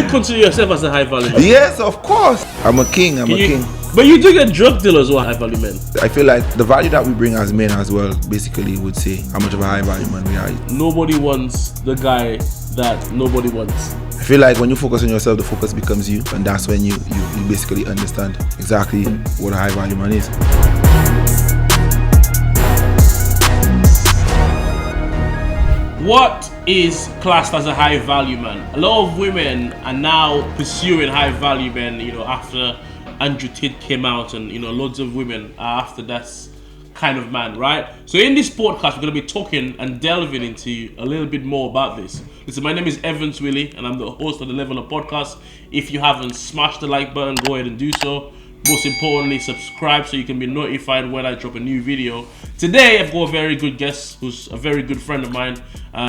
you consider yourself as a high value man? Yes, of course. I'm a king. I'm a king. But you do get drug dealers who are high value men. I feel like the value that we bring as men as well, basically, would say how much of a high value man we are. Nobody wants the guy that nobody wants. I feel like when you focus on yourself, the focus becomes you, and that's when you basically understand exactly what a high value man is. What is classed as a high value man? A lot of women are now pursuing high value men, after Andrew Tate came out, and loads of women are after that kind of man, right? So in this podcast, we're going to be talking and delving into a little bit more about this. Listen, my name is Willie, and I'm the host of the Level Up podcast. If you haven't smashed the like button, go ahead and do so. Most importantly, subscribe so you can be notified when I drop a new video. Today, I've got a very good guest who's a very good friend of mine.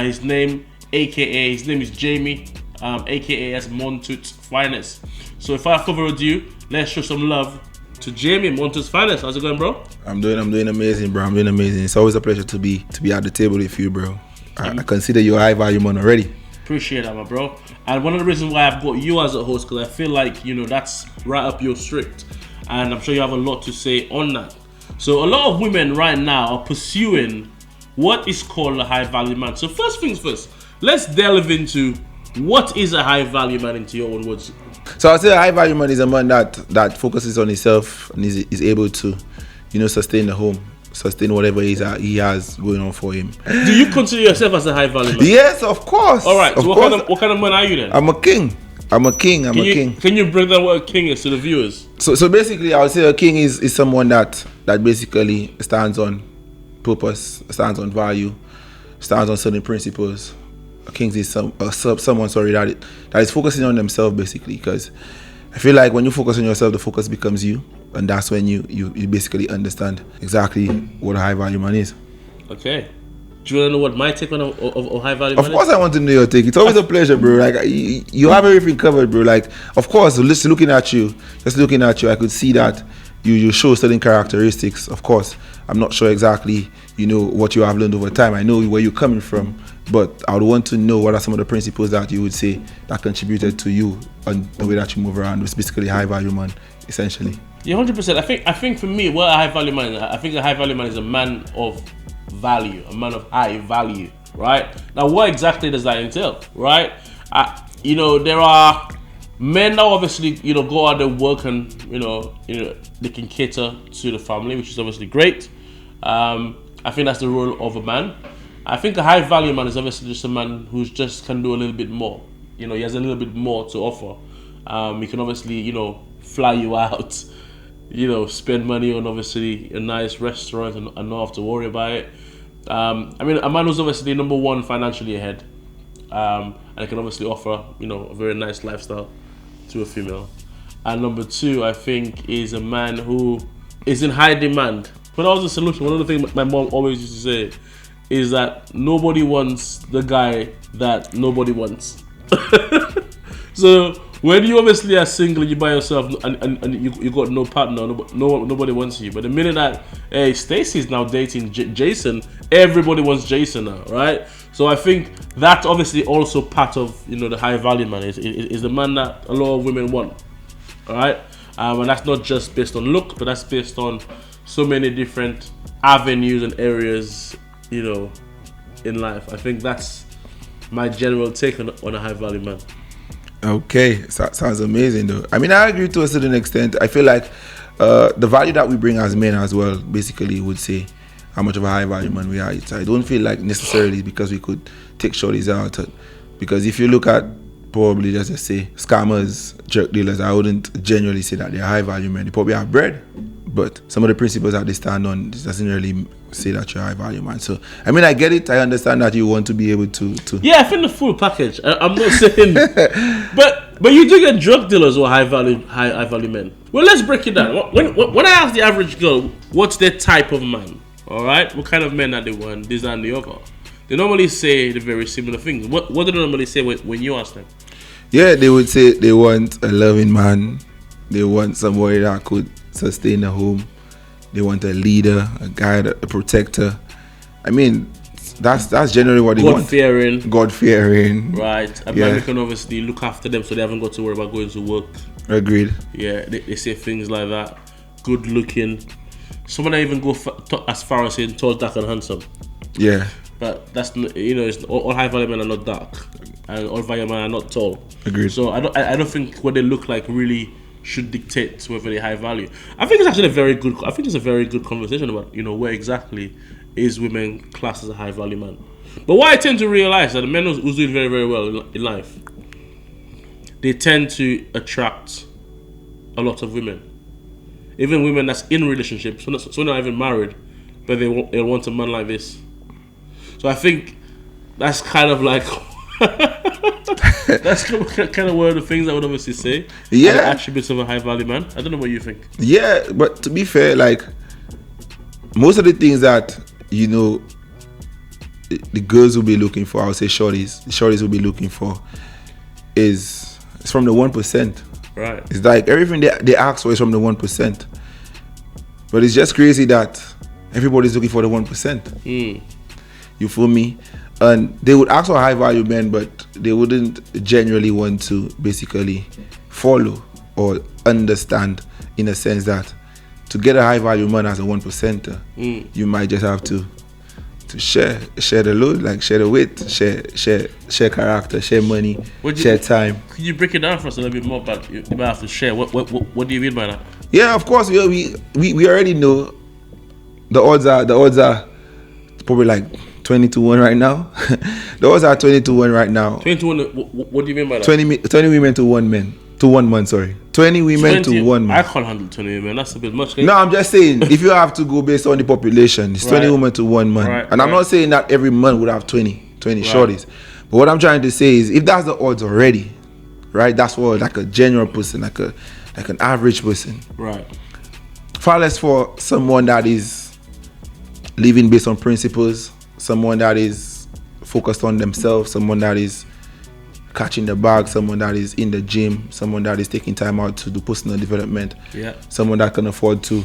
His name is Jamie, aka as Montut's Finest. So without further ado, let's show some love to Jamie, Montut's Finest. How's it going, bro? I'm doing amazing, bro. I'm doing amazing. It's always a pleasure to be at the table with you, bro. I consider you a high value man already. Appreciate that, my bro. And one of the reasons why I've got you as a host, because I feel like that's right up your street, and I'm sure you have a lot to say on that. So a lot of women right now are pursuing what is called a high value man. So first things first, let's delve into what is a high value man into your own words. So I'll say a high value man is a man that focuses on himself and is able to, sustain the home, sustain whatever he has going on for him. Do you consider yourself as a high value man? Yes, of course. All right. So what kind of man are you then? I'm a king. I'm a king. Can you break down what a king is to the viewers? So basically, I would say a king is someone that basically stands on purpose, stands on value, stands on certain principles. A king is someone that is focusing on themselves, basically, because I feel like when you focus on yourself, the focus becomes you, and that's when you basically understand exactly what a high value man is. Okay. Do you want to know what my take on a high value man is? Of course I want to know your take. It's always a pleasure, bro. Like, you have everything covered, bro. Like, of course, just looking at you, I could see that you show certain characteristics. Of course, I'm not sure exactly, what you have learned over time. I know where you're coming from, but I would want to know what are some of the principles that you would say that contributed to you and the way that you move around. It's basically a high value man, essentially. Yeah, 100%. I think for me, what a high value man is, I think a high value man is a man of value, a man of high value, right? Now, what exactly does that entail, right? There are men that obviously, go out and work and, they can cater to the family, which is obviously great. I think that's the role of a man. I think a high value man is obviously just a man who's just can do a little bit more. He has a little bit more to offer. He can obviously, fly you out, spend money on obviously a nice restaurant and not have to worry about it. A man who's obviously number one financially ahead, and can obviously offer, a very nice lifestyle to a female. And number two, I think, is a man who is in high demand. When I was a solution, one of the things my mom always used to say is that nobody wants the guy that nobody wants. So when you obviously are single, you by yourself, and you got no partner, nobody wants you. But the minute that Stacey's now dating Jason, everybody wants Jason now, right? So I think that's obviously also part of the high value man is the man that a lot of women want, all right? And that's not just based on look, but that's based on so many different avenues and areas, in life. I think that's my general take on a high value man. Okay, sounds amazing though. I agree to a certain extent. I feel like the value that we bring as men as well, basically would say how much of a high value man we are. I don't feel like necessarily because we could take shorties out. Because if you look at probably, let's just say, scammers, jerk dealers, I wouldn't genuinely say that they're high value men. They probably have bread, but some of the principles that they stand on doesn't really say that you're a high value man. So I get it. I understand that you want to be able to. Yeah, I think the full package. I'm not saying, but you do get drug dealers who are high value men. Well, let's break it down. When I ask the average girl what's their type of man, all right, what kind of men that they want, this and the other, they normally say the very similar things. What do they normally say when you ask them? Yeah, they would say they want a loving man. They want somebody that could sustain the home. They want a leader, a guide, a protector. That's generally what they want. God fearing. Right. And man can obviously look after them so they haven't got to worry about going to work. Agreed. Yeah, they say things like that. Good looking. Someone that even go as far as saying tall, dark and handsome. Yeah. But that's, it's all high value men are not dark. And all value men are not tall. Agreed. So I don't think what they look like really should dictate whether they're high value. I think it's actually a very good conversation about, where exactly is women classed as a high value man. But what I tend to realize that the men who's doing very, very well in life, they tend to attract a lot of women. Even women that's in relationships, so not even married, but they want a man like this. So I think that's kind of like that's kind of one of the things I would obviously say. Yeah. The attributes of a high value man. I don't know what you think. Yeah, but to be fair, like most of the things that the girls will be looking for, I would say the shorties will be looking for is from the 1%. Right. It's like everything they ask for is from the 1%. But it's just crazy that everybody's looking for the 1%. You feel me? And they would ask for high value men, but they wouldn't genuinely want to basically follow or understand, in a sense that to get a high value man as a 1%, you might just have to share the load, like share the weight, share character, share money, share time. Could you break it down for us a little bit more about you might have to share? What do you mean by that? Yeah, of course. We already know the odds are probably like 20-1 right now. The odds are 20-1 right now. 20-1. What do you mean by that? 20 women to 1 man. To 1 man, sorry. 20 women to 1 man. I can't handle 20 women. That's a bit much. No, I'm just saying, if you have to go based on the population, it's 20 women to 1 man. Right, and I'm not saying that every man would have 20 shorties. But what I'm trying to say is, if that's the odds already, right, that's for like a general person, like an average person. Right. Far less for someone that is living based on principles, someone that is focused on themselves, someone that is catching the bag, someone that is in the gym, someone that is taking time out to do personal development, someone that can afford to,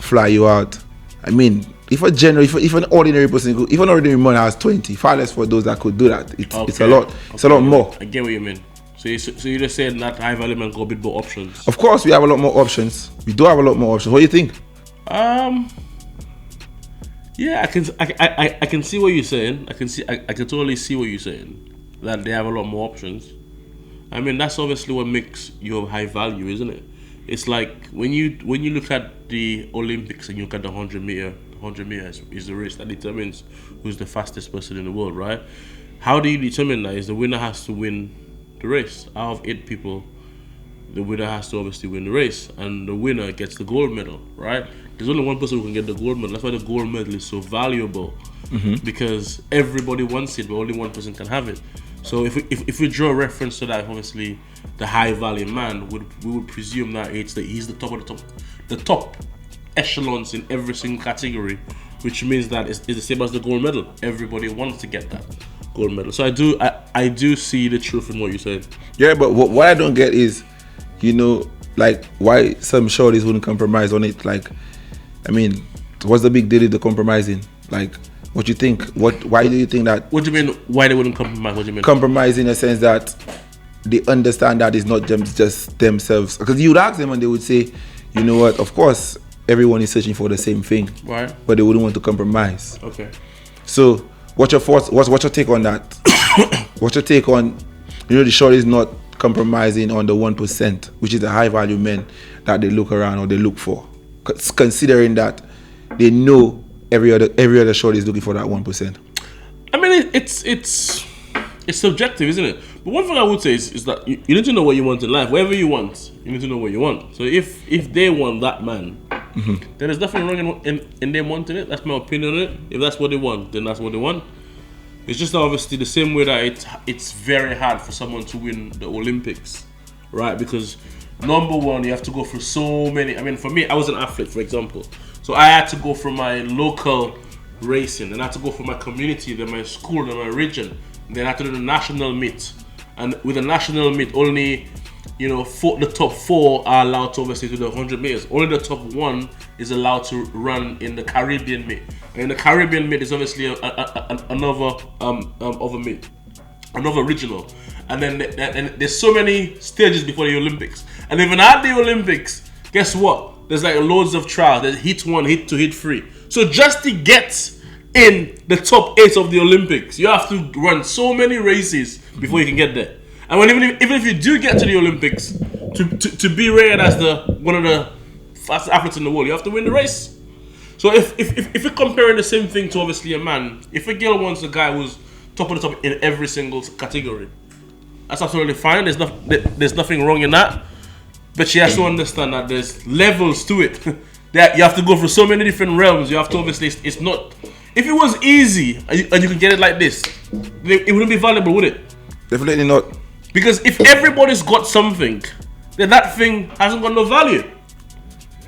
fly you out. I mean, if an ordinary person, if an ordinary man has 20, far less for those that could do that. It's a lot. It's a lot more. I get what you mean. So you're just saying that high value man got a bit more options. Of course, we have a lot more options. We do have a lot more options. What do you think? Yeah, I can see what you're saying. I can totally see what you're saying. That they have a lot more options. I mean, that's obviously what makes you of high value, isn't it? It's like when you look at the Olympics and you look at the 100 meters is the race that determines who's the fastest person in the world, right? How do you determine that? Is the winner has to win the race. Out of 8 people, the winner has to obviously win the race, and the winner gets the gold medal, right? There's only one person who can get the gold medal. That's why the gold medal is so valuable, because everybody wants it, but only one person can have it. So if we draw a reference to that, obviously the high value man we would presume that he's the top of the top echelons in every single category, which means that it's the same as the gold medal. Everybody wants to get that gold medal. So I do see the truth in what you said. Yeah, but what I don't get is, like why some shorties wouldn't compromise on it. Like, I mean, what's the big deal if they're compromising? Like, what you think? Why do you think that? What do you mean? Why they wouldn't compromise? What do you mean? Compromise in a sense that they understand that it's not just themselves. Because you would ask them and they would say, you know what? Of course, everyone is searching for the same thing, right? But they wouldn't want to compromise. Okay. So, what's your thoughts? What's your take on that? What's your take on, the short is not compromising on the 1%, which is the high value men that they look around or they look for, considering that they know every other short is looking for that 1%. I mean, it's subjective, isn't it? But one thing I would say is that you need to know what you want in life. Whatever you want, you need to know what you want. So if they want that man, then there's nothing wrong in them wanting it. That's my opinion on it. If that's what they want, then that's what they want. It's just obviously the same way that it's very hard for someone to win the Olympics, right? Because number one, you have to go through so many. I mean, for me, I was an athlete, for example. So I had to go from my local racing, and I had to go from my community, then my school, then my region, then I had to do the national meet. And with the national meet, only the top 4 are allowed to obviously do the 100 meters. Only the top 1 is allowed to run in the Caribbean meet. And the Caribbean meet is obviously another other meet, another regional. And then and there's so many stages before the Olympics. And even at the Olympics, guess what? There's like loads of trials. There's heat 1, heat 2, heat 3. So just to get in the top 8 of the Olympics, you have to run so many races before you can get there. And even if you do get to the Olympics, to be rated as one of the fastest athletes in the world, you have to win the race. So if you're comparing the same thing to obviously a man, if a girl wants a guy who's top of the top in every single category, that's absolutely fine. There's nothing wrong in that. But she has to understand that there's levels to it. That you have to go through so many different realms. You have to obviously, it's not. If it was easy and you can get it like this, it wouldn't be valuable, would it? Definitely not. Because if everybody's got something, then that thing hasn't got no value.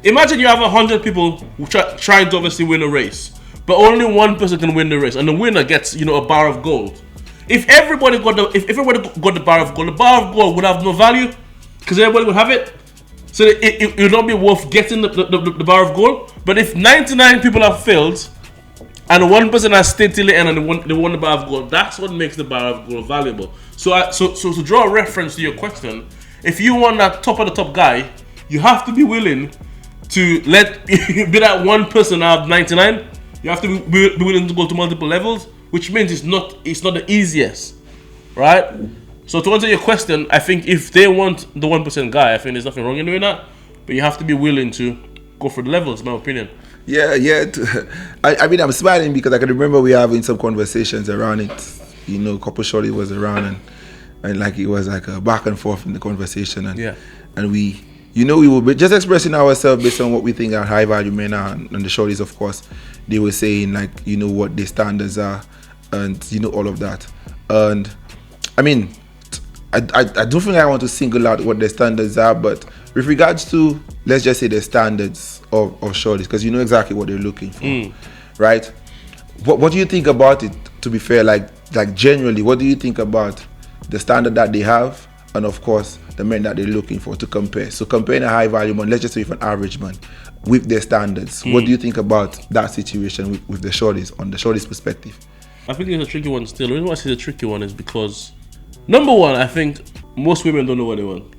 Imagine you have 100 people who trying to obviously win a race, but only one person can win the race, and the winner gets a bar of gold. If everybody got the bar of gold would have no value because everybody would have it. So it would not be worth getting the bar of gold. But if 99 people have failed and one person has stayed till the end and they won the bar of gold, that's what makes the bar of gold valuable. So to draw a reference to your question, if you want that top of the top guy, you have to be willing to be that one person out of 99. You have to be willing to go to multiple levels, which means it's not the easiest, right? So to answer your question, I think if they want the 1% guy, I think there's nothing wrong in doing that. But you have to be willing to go for the levels, in my opinion. Yeah. I mean, I'm smiling because I can remember we having some conversations around it. Couple shorty was around and like it was like a back and forth in the conversation. And we were just expressing ourselves based on what we think are high value men are. And the shorties, of course, they were saying like, what their standards are and, all of that. And I mean, I don't think I want to single out what the standards are, but with regards to, let's just say the standards of shorties, because you know exactly what they're looking for, right? What do you think about it, to be fair, like generally, what do you think about the standard that they have and of course the men that they're looking for to compare? So comparing a high value man, let's just say with an average man, with their standards, what do you think about that situation with the shorties, on the shorties perspective? I think it's a tricky one still. The reason why I say it's a tricky one is because, number one, I think most women don't know what they want.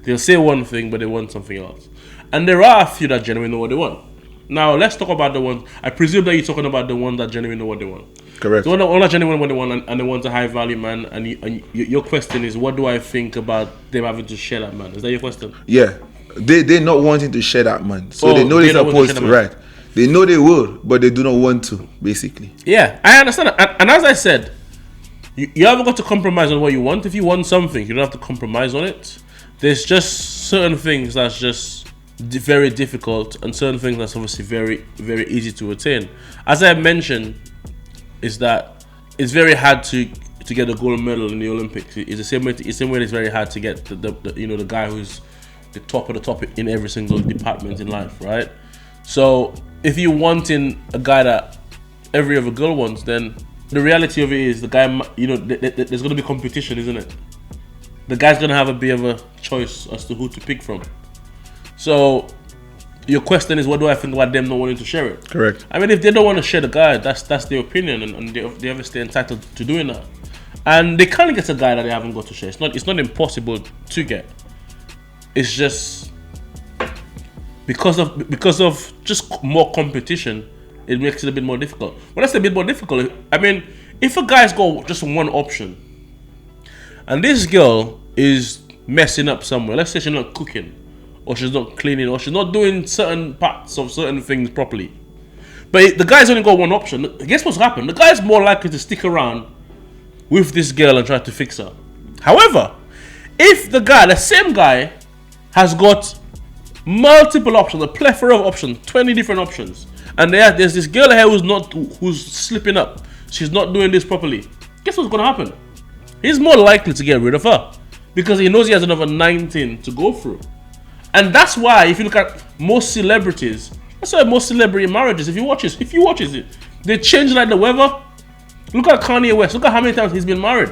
They'll say one thing, but they want something else. And there are a few that genuinely know what they want. Now, let's talk about the ones. I presume that you're talking about the ones that genuinely know what they want. Correct. The one that genuinely know what they want, and they want a high value man. And your question is, what do I think about them having to share that man? Is that your question? Yeah. They're not wanting to share that man. So they know they're supposed to, right? They know they will, but they do not want to, basically. Yeah, I understand. And as I said, you haven't got to compromise on what you want. If you want something, you don't have to compromise on it. There's just certain things that's just very difficult, and certain things that's obviously very, very easy to attain. As I mentioned, is that it's very hard to get a gold medal in the Olympics. It's the same way. It's very hard to get the guy who's the top of the top in every single department in life, right? So if you're wanting a guy that every other girl wants, then the reality of it is the guy, there's going to be competition, isn't it? The guy's going to have a bit of a choice as to who to pick from. So your question is, what do I think about them not wanting to share it? Correct. I mean, if they don't want to share the guy, that's their opinion, and they obviously entitled to doing that. And they can't get a guy that they haven't got to share. It's not impossible to get. It's just because of just more competition, it makes it a bit more difficult. When I say a bit more difficult, I mean, if a guy's got just one option, and this girl is messing up somewhere, let's say she's not cooking, or she's not cleaning, or she's not doing certain parts of certain things properly, but the guy's only got one option, guess what's happened? The guy's more likely to stick around with this girl and try to fix her. However, if the same guy, has got multiple options, a plethora of options, 20 different options, and there's this girl here who's slipping up, she's not doing this properly, guess what's going to happen? He's more likely to get rid of her because he knows he has another 19 to go through. And that's why, if you look at most celebrities, that's why most celebrity marriages, if you watch it, they change like the weather. Look at Kanye West. Look at how many times he's been married.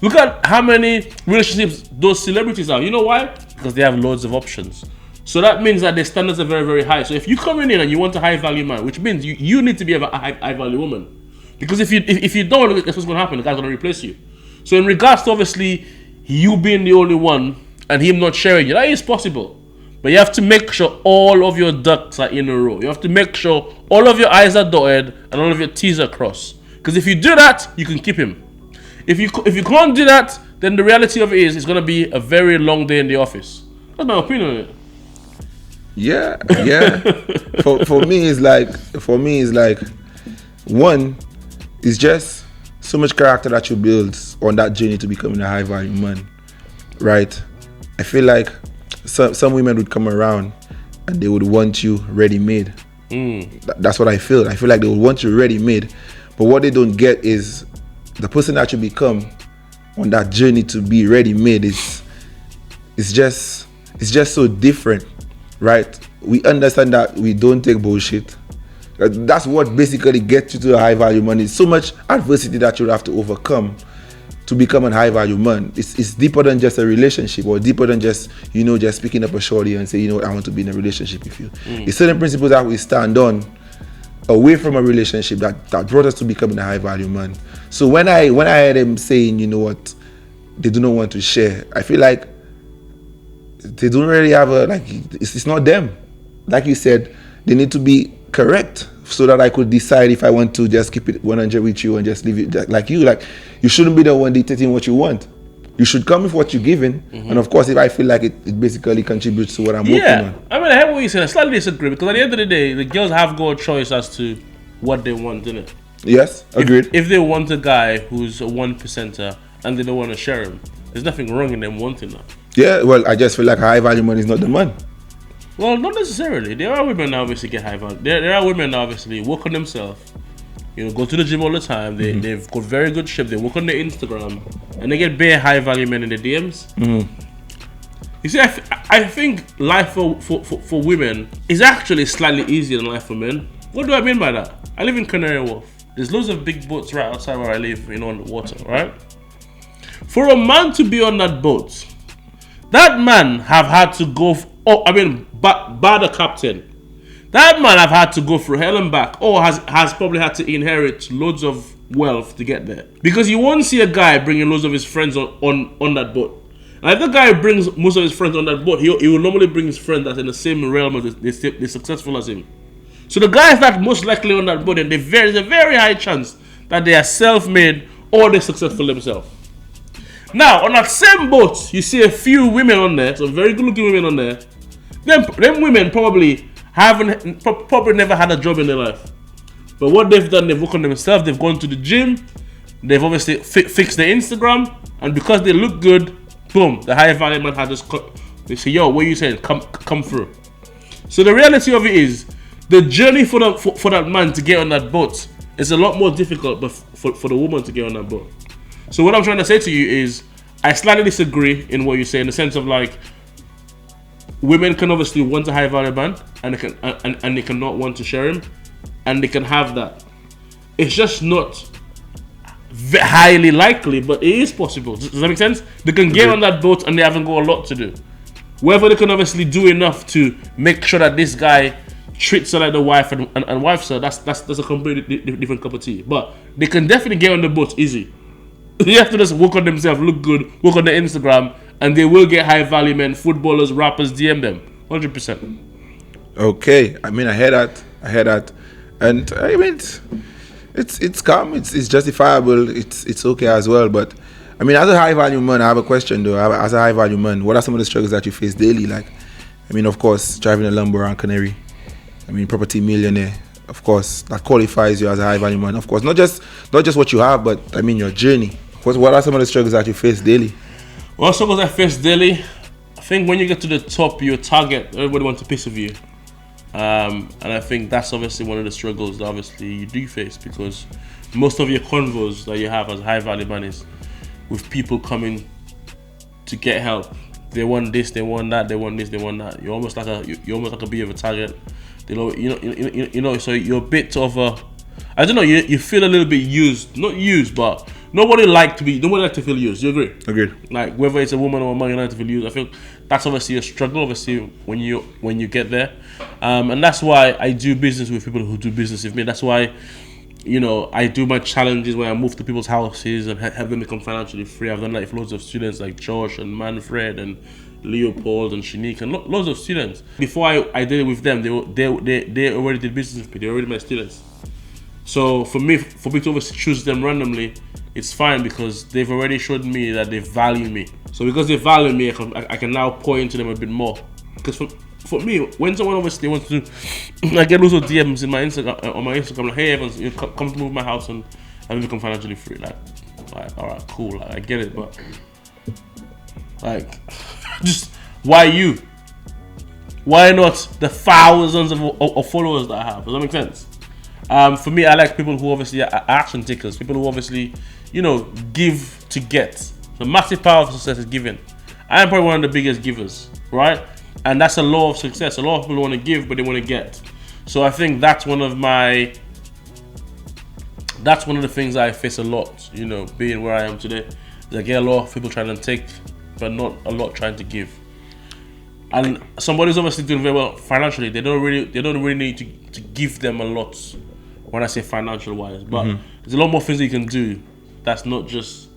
Look at how many relationships those celebrities are. You know why? Because they have loads of options. So that means that their standards are very, very high. So if you come in and you want a high value man, which means you need to be a high value woman. Because if you don't, that's what's going to happen. The guy's going to replace you. So in regards to obviously you being the only one and him not sharing you, that is possible. But you have to make sure all of your ducks are in a row. You have to make sure all of your I's are dotted and all of your T's are crossed. Because if you do that, you can keep him. If you can't do that, then the reality of it is it's going to be a very long day in the office. That's my opinion on it. Yeah. for me it's like one is just so much character that you build on that journey to becoming a high value man, right? I feel like some women would come around and they would want you ready made. That's what I feel. I feel like they would want you ready made, but what they don't get is the person that you become on that journey to be ready made is just so different, right? We understand that we don't take bullshit. That's what basically gets you to a high value man. It's so much adversity that you have to overcome to become a high value man. It's deeper than just a relationship, or deeper than just just picking up a shorty and say, I want to be in a relationship with you. It's certain principles that we stand on away from a relationship that brought us to becoming a high value man. So when I heard them saying, what, they do not want to share, I feel like they don't really have it's not them. Like you said, they need to be correct so that I could decide if I want to just keep it 100 with you and just leave it like you shouldn't be the one dictating what you want. You should come with what you're giving, and of course, if I feel like it basically contributes to what I'm working on. I mean, I hear what you said. I slightly disagree, because at the end of the day, the girls have got a choice as to what they want, innit? Yes, agreed. If they want a guy who's a 1%er and they don't want to share him, there's nothing wrong in them wanting that. Yeah, well, I just feel like a high value man is not the man. Well, not necessarily. There are women that obviously get high value. There are women that obviously work on themselves. Go to the gym all the time. They've got very good shape. They work on their Instagram, and they get bare high value men in the DMs. You see, I think life for women is actually slightly easier than life for men. What do I mean by that? I live in Canary Wharf. There's loads of big boats right outside where I live, on the water, right? For a man to be on that boat, that man have had to go. By the captain. That man have had to go through hell and back, or has probably had to inherit loads of wealth to get there. Because you won't see a guy bringing loads of his friends on that boat. And if the guy brings most of his friends on that boat, he will normally bring his friends that's in the same realm as they're successful as him. So the guys that most likely on that boat, and there's a very high chance that they are self-made or they're successful themselves. Now, on that same boat, you see a few women on there, some very good-looking women on there. Them women probably never had a job in their life. But what they've done, they've worked on themselves, they've gone to the gym, they've obviously fixed their Instagram, and because they look good, boom, the high value man has just they say, yo, what are you saying? Come through. So the reality of it is, the journey for that man to get on that boat is a lot more difficult but for the woman to get on that boat. So what I'm trying to say to you is, I slightly disagree in what you say, in the sense of women can obviously want a high value man, and they cannot want to share him, and they can have that. It's just not highly likely, but it is possible. Does that make sense? They can get on that boat and they haven't got a lot to do. Whether they can obviously do enough to make sure that this guy treats her like the wife and wife's her, that's a completely different cup of tea. But they can definitely get on the boat easy. They have to just work on themselves, look good, work on their Instagram, and they will get high value men, footballers, rappers, DM them. 100%. Okay. I mean, I hear that. And I mean, it's calm, it's justifiable, it's okay as well. But I mean, as a high value man, I have a question though. As a high value man, what are some of the struggles that you face daily? Of course, driving a Lambo around Canary. Property millionaire. Of course, that qualifies you as a high value man. Of course, not just what you have, but your journey. What are some of the struggles that you face daily? Well, struggles I face daily, I think when you get to the top, your target, everybody wants a piece of you. And I think that's obviously one of the struggles that obviously you do face, because most of your convos that you have as high value man is with people coming to get help. They want this, they want that, they want this, they want that. You're almost like a bit of a target. So you're a bit of a, I don't know, you feel a little bit used, not used, but nobody like to feel used. You agree? Agreed. Like whether it's a woman or a man, you like to feel used. I think that's obviously a struggle. Obviously, when you get there, and that's why I do business with people who do business with me. That's why, I do my challenges where I move to people's houses and have them become financially free. I've done that with loads of students like Josh and Manfred and Leopold and Shanique and loads of students. Before I did it with them, they already did business with me. They're already my students. So for me to obviously choose them randomly, it's fine because they've already showed me that they value me. So because they value me, I can now pour into them a bit more. Because for me, when someone obviously wants to, I get loads of DMs in my Instagram, on my Instagram, like, hey Evans, come to move my house and become financially free. Like all right, cool. Like, I get it, but like, just why you? Why not the thousands of followers that I have? Does that make sense? For me, I like people who obviously are action takers. People who obviously, give to get. The massive power of success is giving. I am probably one of the biggest givers, right? And that's a law of success. A lot of people want to give, but they want to get. So I think that's one of the things I face a lot, being where I am today. I get a lot of people trying to take, but not a lot trying to give. And somebody's obviously doing very well financially. They don't really need to give them a lot when I say financial wise. But there's a lot more things that you can do that's not just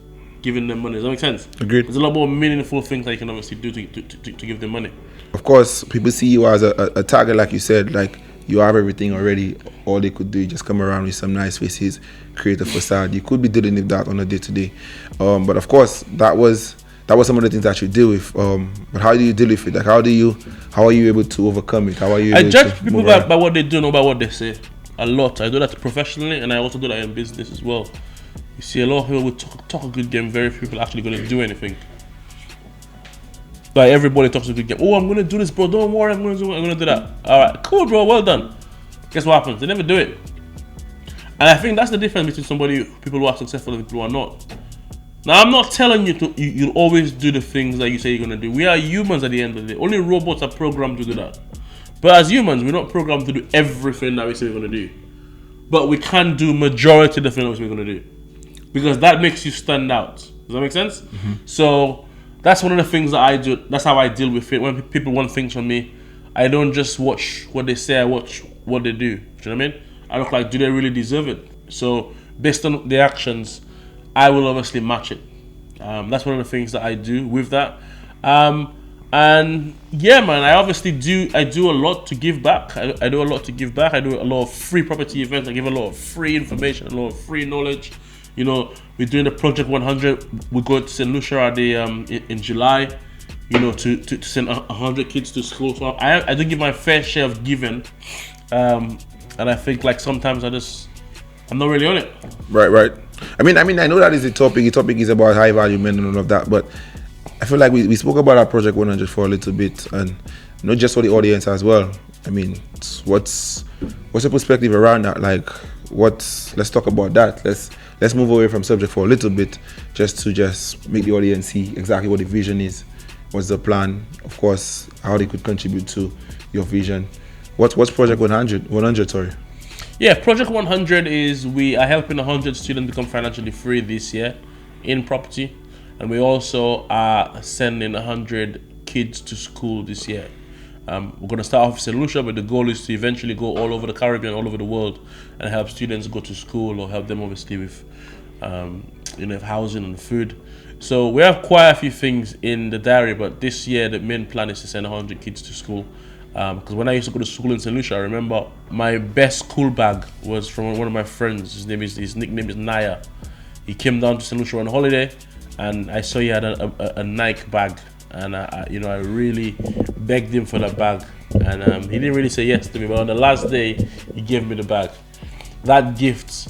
giving them money. Does that make sense? Agreed. There's a lot more meaningful things that you can obviously do to give them money. Of course, people see you as a target, like you said, like you have everything already. All they could do is just come around with some nice faces, create a facade. You could be dealing with that on a day-to-day. But of course, that was some of the things that you deal with. But how do you deal with it? Like, how are you able to overcome it? How are you able I judge to people by what they do, not by what they say. A lot. I do that professionally, and I also do that in business as well. You see, a lot of people will talk a good game. Very few people actually going to do anything. Like, everybody talks a good game. Oh, I'm going to do this, bro. Don't worry, I'm going to do that. All right, cool, bro. Well done. Guess what happens? They never do it. And I think that's the difference between people who are successful and people who are not. Now, I'm not telling you you'll always do the things that you say you're going to do. We are humans at the end of the day. Only robots are programmed to do that. But as humans, we're not programmed to do everything that we say we're going to do. But we can do majority of the things that we're going to do. Because that makes you stand out. Does that make sense? Mm-hmm. So that's one of the things that I do. That's how I deal with it. When people want things from me, I don't just watch what they say, I watch what they do. Do you know what I mean? I look like, do they really deserve it? So based on their actions, I will obviously match it. That's one of the things that I do with that. And yeah, man, I do a lot to give back. I do a lot to give back. I do a lot of free property events. I give a lot of free information, a lot of free knowledge. We're doing the Project 100. We go to St. Lucia at the in July. To send 100 kids to school. So I do give my fair share of giving. And I think like sometimes I'm not really on it. Right. I mean, I know that is the topic. The topic is about high value men and all of that, but I feel like we spoke about our Project 100 for a little bit, and not just for the audience as well. I mean, what's your perspective around that? Like, let's talk about that. Let's move away from subject for a little bit, just to make the audience see exactly what the vision is, what's the plan, of course, how they could contribute to your vision. What's Project 100? Sorry. Yeah, Project 100 is we are helping 100 students become financially free this year in property, and we also are sending 100 kids to school this year. We're going to start off with St. Lucia, but the goal is to eventually go all over the Caribbean, all over the world, and help students go to school or help them obviously with housing and food. So we have quite a few things in the diary, but this year the main plan is to send 100 kids to school. Because when I used to go to school in St. Lucia, I remember my best school bag was from one of my friends. His nickname is Naya. He came down to St. Lucia on holiday, and I saw he had a Nike bag, and I really begged him for that bag, and he didn't really say yes to me. But on the last day, he gave me the bag. That gift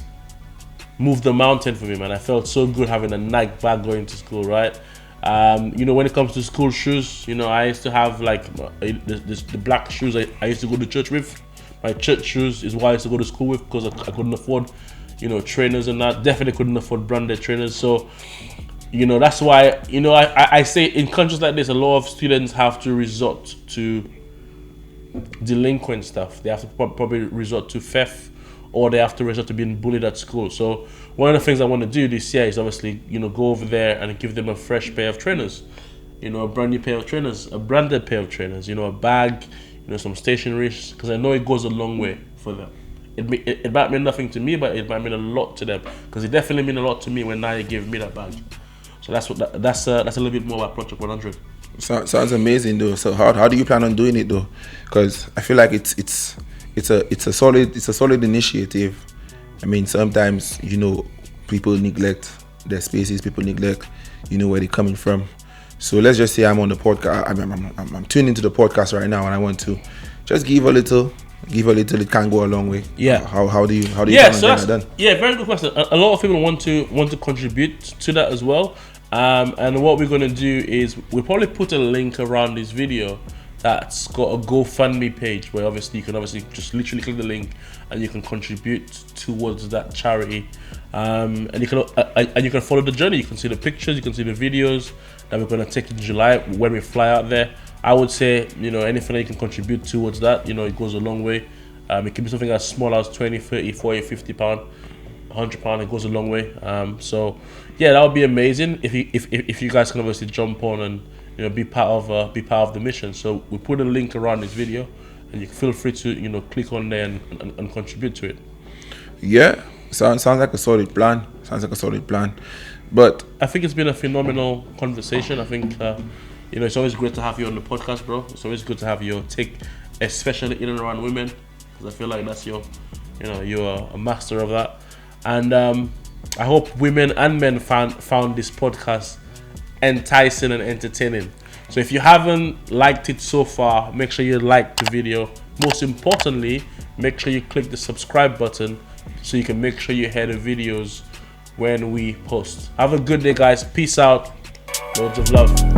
moved the mountain for me, man. I felt so good having a Nike bag going to school, right? When it comes to school shoes, I used to have like the black shoes I used to go to church with. My church shoes is what I used to go to school with because I couldn't afford, trainers and that. Definitely couldn't afford branded trainers. So, that's why, I say in countries like this, a lot of students have to resort to delinquent stuff. They have to probably resort to theft or they have to resort to being bullied at school. So one of the things I want to do this year is obviously, go over there and give them a fresh pair of trainers, a brand new pair of trainers, a branded pair of trainers, a bag, some stationery, because I know it goes a long way for them. It might mean nothing to me, but it might mean a lot to them, because it definitely mean a lot to me when Naya gave me that bag. So that's a little bit more about Project 100. Sounds amazing though. So how do you plan on doing it though? Because I feel like it's a solid initiative. I mean, sometimes people neglect their spaces, people neglect where they're coming from. So let's just say I'm on the podcast. I'm tuned into the podcast right now, and I want to just give a little. It can go a long way. Yeah. How do you yeah, so that's done? Yeah, very good question. A lot of people want to contribute to that as well. And what we're gonna do is we'll probably put a link around this video that's got a GoFundMe page where obviously you can just literally click the link and you can contribute towards that charity. And you can follow the journey. You can see the pictures, you can see the videos that we're gonna take in July when we fly out there. I would say, anything that you can contribute towards that, it goes a long way. It can be something as small as 20, 30, 40, 50 pound, 100 pound. It goes a long way. So yeah, that would be amazing if you guys can obviously jump on and be part of the mission. So we put a link around this video, and you can feel free to click on there and contribute to it. Yeah, sounds like a solid plan. But I think it's been a phenomenal conversation. I think it's always great to have you on the podcast, bro. It's always good to have your take, especially in and around women, because I feel like that's you're a master of that. And I hope women and men found this podcast enticing and entertaining. So if you haven't liked it so far, make sure you like the video. Most importantly, make sure you click the subscribe button so you can make sure you hear the videos when we post. Have a good day, guys. Peace out. Loads of love.